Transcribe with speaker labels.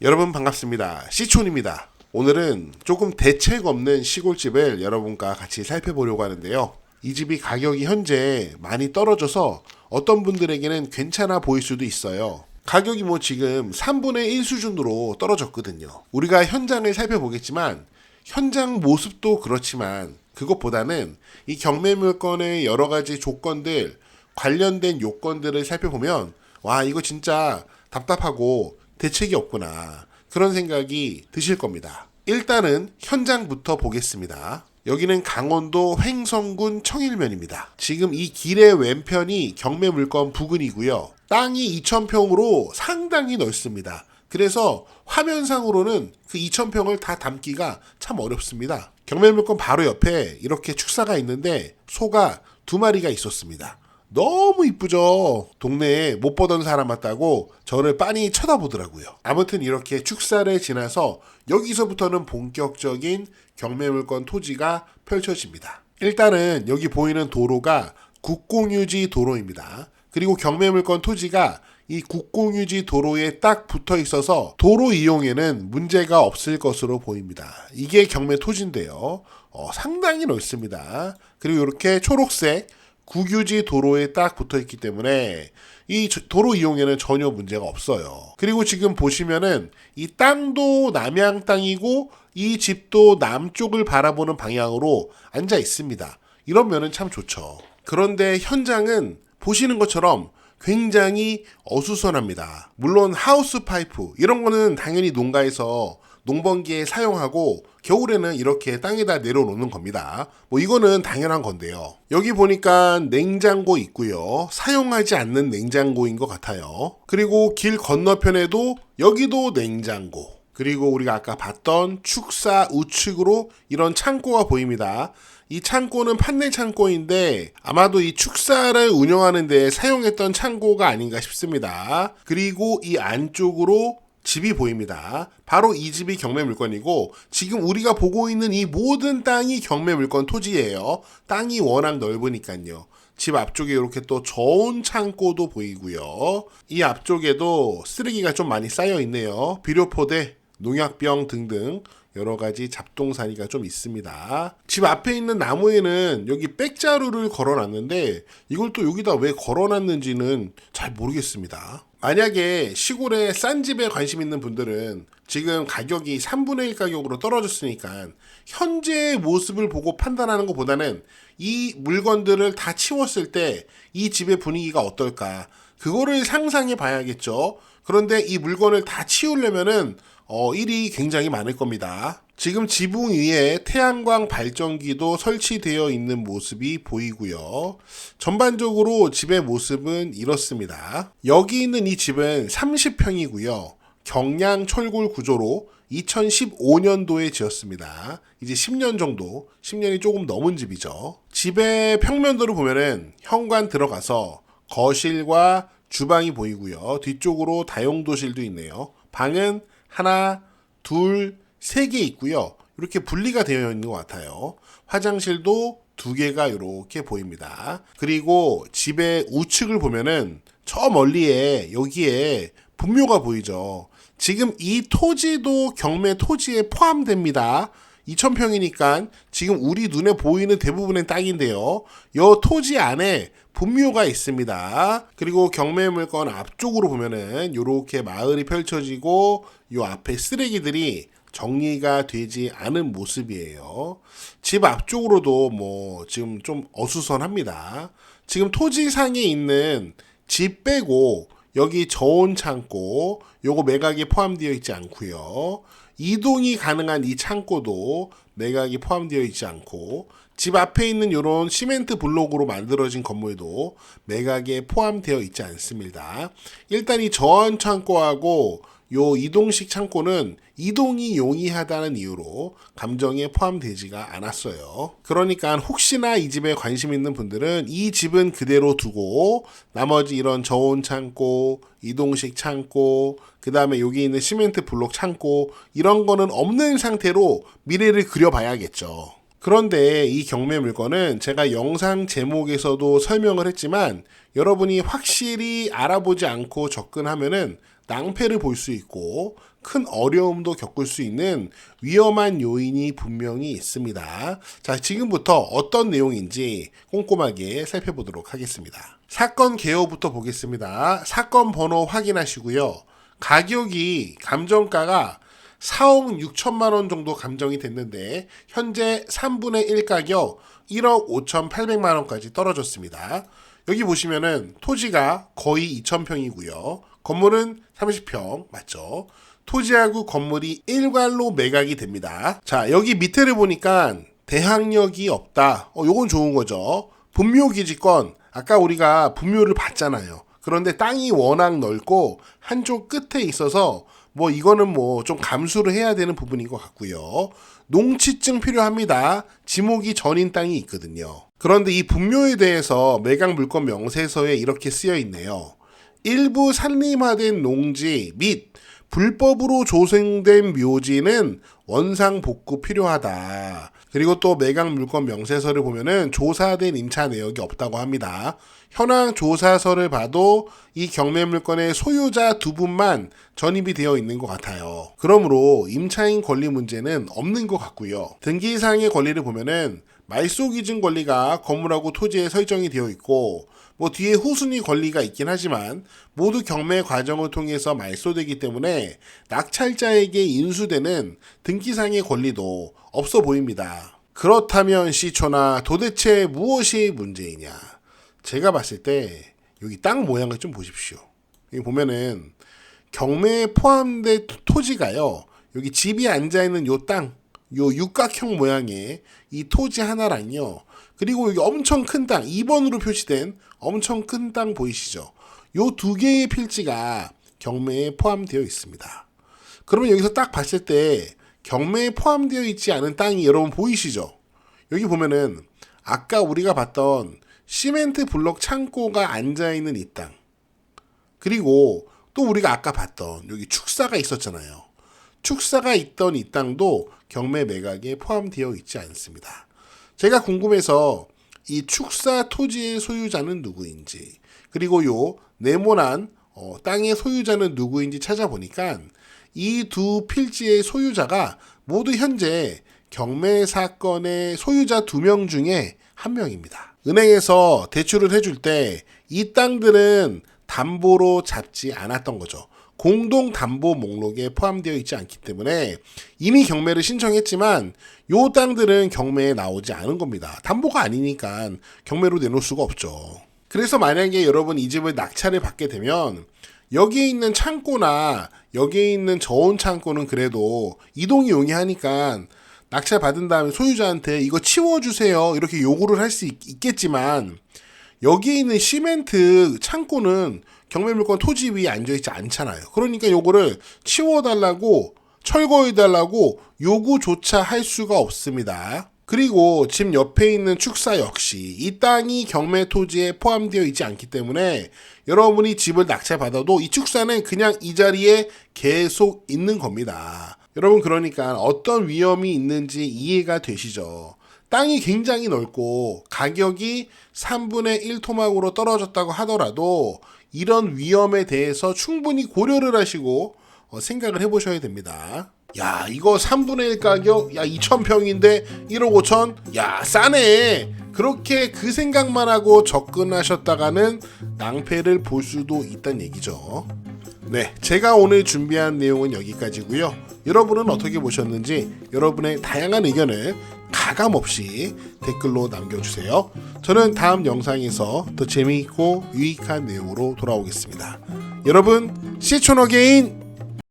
Speaker 1: 여러분 반갑습니다. 시촌입니다. 오늘은 조금 대책 없는 시골집을 여러분과 같이 살펴보려고 하는데요. 이 집이 가격이 현재 많이 떨어져서 어떤 분들에게는 괜찮아 보일 수도 있어요. 가격이 지금 3분의 1 수준으로 떨어졌거든요. 우리가 현장을 살펴보겠지만 현장 모습도 그렇지만 그것보다는 이 경매물건의 여러 가지 조건들, 관련된 요건들을 살펴보면 와, 이거 진짜 답답하고 대책이 없구나, 그런 생각이 드실 겁니다. 일단은 현장부터 보겠습니다. 여기는 강원도 횡성군 청일면입니다. 지금 이 길의 왼편이 경매물건 부근이고요. 땅이 2,000평으로 상당히 넓습니다. 그래서 화면상으로는 그 2,000평을 다 담기가 참 어렵습니다. 경매물건 바로 옆에 이렇게 축사가 있는데 소가 2마리가 있었습니다. 너무 이쁘죠. 동네에 못 보던 사람 같다고 저를 빤히 쳐다보더라고요. 아무튼 이렇게 축사를 지나서 여기서부터는 본격적인 경매물건 토지가 펼쳐집니다. 일단은 여기 보이는 도로가 국공유지 도로입니다. 그리고 경매물건 토지가 이 국공유지 도로에 딱 붙어 있어서 도로 이용에는 문제가 없을 것으로 보입니다. 이게 경매 토지인데요. 상당히 넓습니다. 그리고 이렇게 초록색 국유지 도로에 딱 붙어 있기 때문에 이 도로 이용에는 전혀 문제가 없어요. 그리고 지금 보시면은 이 땅도 남양 땅이고 이 집도 남쪽을 바라보는 방향으로 앉아 있습니다. 이런 면은 참 좋죠. 그런데 현장은 보시는 것처럼 굉장히 어수선합니다. 물론 하우스 파이프 이런 거는 당연히 농가에서 농번기에 사용하고 겨울에는 이렇게 땅에다 내려놓는 겁니다. 이거는 당연한 건데요. 여기 보니까 냉장고 있고요. 사용하지 않는 냉장고인 것 같아요. 그리고 길 건너편에도 여기도 냉장고. 그리고 우리가 아까 봤던 축사 우측으로 이런 창고가 보입니다. 이 창고는 판넬 창고인데 아마도 이 축사를 운영하는 데 사용했던 창고가 아닌가 싶습니다. 그리고 이 안쪽으로 집이 보입니다. 바로 이 집이 경매물건이고 지금 우리가 보고 있는 이 모든 땅이 경매물건 토지예요. 땅이 워낙 넓으니까요. 집 앞쪽에 이렇게 또 저온 창고도 보이고요. 이 앞쪽에도 쓰레기가 좀 많이 쌓여 있네요. 비료포대, 농약병 등등 여러 가지 잡동사니가 좀 있습니다. 집 앞에 있는 나무에는 여기 백자루를 걸어놨는데 이걸 또 여기다 왜 걸어놨는지는 잘 모르겠습니다. 만약에 시골에 싼 집에 관심 있는 분들은 지금 가격이 3분의 1 가격으로 떨어졌으니까 현재의 모습을 보고 판단하는 것보다는 이 물건들을 다 치웠을 때 이 집의 분위기가 어떨까, 그거를 상상해 봐야겠죠. 그런데 이 물건을 다 치우려면은 일이 굉장히 많을 겁니다. 지금 지붕 위에 태양광 발전기도 설치되어 있는 모습이 보이고요. 전반적으로 집의 모습은 이렇습니다. 여기 있는 이 집은 30평이고요. 경량 철골 구조로 2015년도에 지었습니다. 이제 10년 정도, 10년이 조금 넘은 집이죠. 집의 평면도를 보면은 현관 들어가서 거실과 주방이 보이고요. 뒤쪽으로 다용도실도 있네요. 방은 하나, 둘, 3개 있고요. 이렇게 분리가 되어 있는 것 같아요. 화장실도 2개가 이렇게 보입니다. 그리고 집의 우측을 보면은 저 멀리에 여기에 분묘가 보이죠. 지금 이 토지도 경매 토지에 포함됩니다. 2,000평이니까 지금 우리 눈에 보이는 대부분의 땅인데요. 이 토지 안에 분묘가 있습니다. 그리고 경매물건 앞쪽으로 보면은 이렇게 마을이 펼쳐지고 이 앞에 쓰레기들이 정리가 되지 않은 모습이에요. 집 앞쪽으로도 지금 좀 어수선합니다. 지금 토지상에 있는 집 빼고 여기 저온 창고 요거 매각에 포함되어 있지 않고요. 이동이 가능한 이 창고도 매각이 포함되어 있지 않고 집 앞에 있는 이런 시멘트 블록으로 만들어진 건물도 매각에 포함되어 있지 않습니다. 일단 이 저온 창고하고 요 이동식 창고는 이동이 용이하다는 이유로 감정에 포함되지가 않았어요. 그러니까 혹시나 이 집에 관심 있는 분들은 이 집은 그대로 두고 나머지 이런 저온 창고, 이동식 창고, 그 다음에 여기 있는 시멘트 블록 창고 이런 거는 없는 상태로 미래를 그려봐야겠죠. 그런데 이 경매 물건은 제가 영상 제목에서도 설명을 했지만 여러분이 확실히 알아보지 않고 접근하면은 낭패를 볼 수 있고 큰 어려움도 겪을 수 있는 위험한 요인이 분명히 있습니다. 자, 지금부터 어떤 내용인지 꼼꼼하게 살펴보도록 하겠습니다. 사건 개요부터 보겠습니다. 사건 번호 확인하시고요. 가격이 감정가가 4억 6천만 원 정도 감정이 됐는데 현재 3분의 1 가격 1억 5,800만 원까지 떨어졌습니다. 여기 보시면은 토지가 거의 2,000평이고요. 건물은 30평 맞죠? 토지하고 건물이 일괄로 매각이 됩니다. 자, 여기 밑에를 보니까 대항력이 없다. 요건 좋은 거죠. 분묘기지권, 아까 우리가 분묘를 봤잖아요. 그런데 땅이 워낙 넓고 한쪽 끝에 있어서 뭐 이거는 뭐 좀 감수를 해야 되는 부분인 것 같고요. 농취증 필요합니다. 지목이 전인 땅이 있거든요. 그런데 이 분묘에 대해서 매각 물권 명세서에 이렇게 쓰여 있네요. 일부 산림화된 농지 및 불법으로 조성된 묘지는 원상 복구 필요하다. 그리고 또 매각 물권 명세서를 보면은 조사된 임차 내역이 없다고 합니다. 현황 조사서를 봐도 이 경매 물권의 소유자 두 분만 전입이 되어 있는 것 같아요. 그러므로 임차인 권리 문제는 없는 것 같고요. 등기상의 권리를 보면은 말소 기준 권리가 건물하고 토지에 설정이 되어 있고 뭐 뒤에 후순위 권리가 있긴 하지만 모두 경매 과정을 통해서 말소되기 때문에 낙찰자에게 인수되는 등기상의 권리도 없어 보입니다. 그렇다면 시초나 도대체 무엇이 문제이냐? 제가 봤을 때 여기 땅 모양을 좀 보십시오. 여기 보면은 경매에 포함된 토지가요. 여기 집이 앉아있는 요 땅, 요 육각형 모양의 이 토지 하나랑요. 그리고 여기 엄청 큰 땅, 2번으로 표시된 엄청 큰 땅 보이시죠? 요 두 개의 필지가 경매에 포함되어 있습니다. 그러면 여기서 딱 봤을 때 경매에 포함되어 있지 않은 땅이 여러분 보이시죠? 여기 보면은 아까 우리가 봤던 시멘트 블록 창고가 앉아있는 이 땅, 그리고 또 우리가 아까 봤던 여기 축사가 있었잖아요. 축사가 있던 이 땅도 경매 매각에 포함되어 있지 않습니다. 제가 궁금해서 이 축사 토지의 소유자는 누구인지, 그리고 요 네모난 땅의 소유자는 누구인지 찾아보니까 이 두 필지의 소유자가 모두 현재 경매 사건의 소유자 2명 중에 1명입니다. 은행에서 대출을 해줄 때 이 땅들은 담보로 잡지 않았던 거죠. 공동 담보 목록에 포함되어 있지 않기 때문에 이미 경매를 신청했지만 요 땅들은 경매에 나오지 않은 겁니다. 담보가 아니니까 경매로 내놓을 수가 없죠. 그래서 만약에 여러분 이 집을 낙찰을 받게 되면 여기에 있는 창고나 여기에 있는 저온 창고는 그래도 이동이 용이하니까 낙찰 받은 다음에 소유자한테 이거 치워주세요 이렇게 요구를 할 수 있겠지만 여기에 있는 시멘트 창고는 경매물권 토지 위에 앉아있지 않잖아요. 그러니까 요거를 치워달라고 철거해달라고 요구조차 할 수가 없습니다. 그리고 집 옆에 있는 축사 역시 이 땅이 경매 토지에 포함되어 있지 않기 때문에 여러분이 집을 낙찰받아도 이 축사는 그냥 이 자리에 계속 있는 겁니다. 여러분 그러니까 어떤 위험이 있는지 이해가 되시죠? 땅이 굉장히 넓고 가격이 3분의 1 토막으로 떨어졌다고 하더라도 이런 위험에 대해서 충분히 고려를 하시고 생각을 해보셔야 됩니다. 야, 이거 3분의 1 가격, 야 2,000평인데 1억 5천? 야, 싸네. 그렇게 그 생각만 하고 접근하셨다가는 낭패를 볼 수도 있다는 얘기죠. 네, 제가 오늘 준비한 내용은 여기까지고요. 여러분은 어떻게 보셨는지 여러분의 다양한 의견을 가감없이 댓글로 남겨주세요. 저는 다음 영상에서 더 재미있고 유익한 내용으로 돌아오겠습니다. 여러분, 시촌 어게인!